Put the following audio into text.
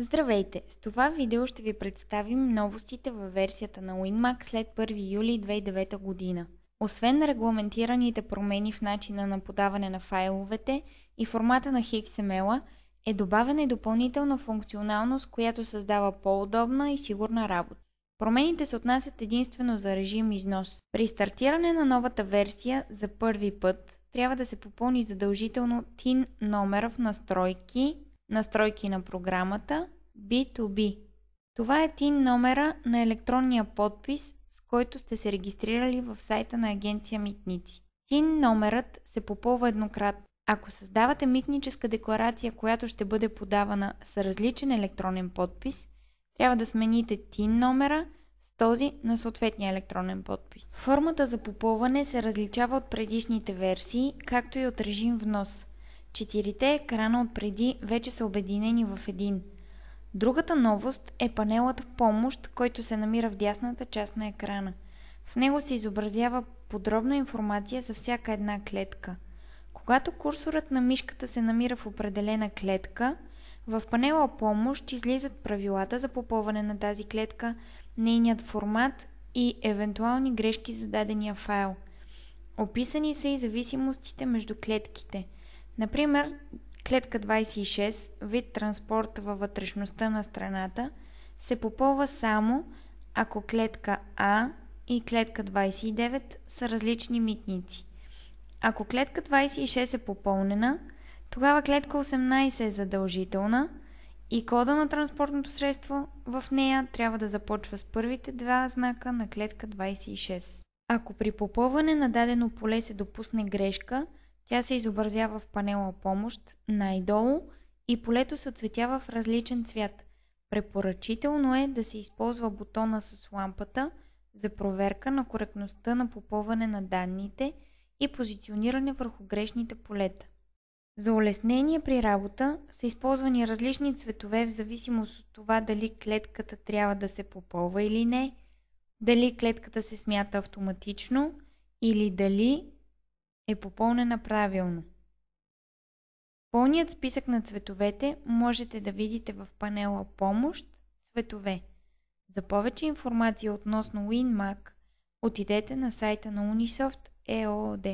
Здравейте! С това видео ще ви представим новостите във версията на WinMac след 1 юли 2009 година. Освен регламентираните промени в начина на подаване на файловете и формата на XML, е добавена и допълнителна функционалност, която създава по-удобна и сигурна работа. Промените се отнасят единствено за режим износ. При стартиране на новата версия за първи път трябва да се попълни задължително TIN номера в настройки на програмата B2B. Това е TIN номера на електронния подпис, с който сте се регистрирали в сайта на агенция Митници. TIN номерът се попълва еднократно. Ако създавате митническа декларация, която ще бъде подавана с различен електронен подпис, трябва да смените TIN номера с този на съответния електронен подпис. Формата за попълване се различава от предишните версии, както и от режим внос. Четирите екрана отпреди вече са обединени в един. Другата новост е панелът в помощ, който се намира в дясната част на екрана. В него се изобразява подробна информация за всяка една клетка. Когато курсорът на мишката се намира в определена клетка, в панела помощ излизат правилата за попълване на тази клетка, нейният формат и евентуални грешки за дадения файл. Описани са и зависимостите между клетките. Например, клетка 26, вид транспорт във вътрешността на страната, се попълва само ако клетка А и клетка 29 са различни митници. Ако клетка 26 е попълнена, тогава клетка 18 е задължителна и кода на транспортното средство в нея трябва да започва с първите два знака на клетка 26. Ако при попълване на дадено поле се допусне грешка, тя се изобразява в панела помощ най-долу и полето се оцветява в различен цвят. Препоръчително е да се използва бутона с лампата за проверка на коректността на попълване на данните и позициониране върху грешните полета. За улеснение при работа са използвани различни цветове в зависимост от това дали клетката трябва да се попълва или не, дали клетката се смята автоматично или дали е попълнена правилно. Пълният списък на цветовете можете да видите в панела Помощ, Цветове. За повече информация относно WinMac, отидете на сайта на Unisoft ЕООД.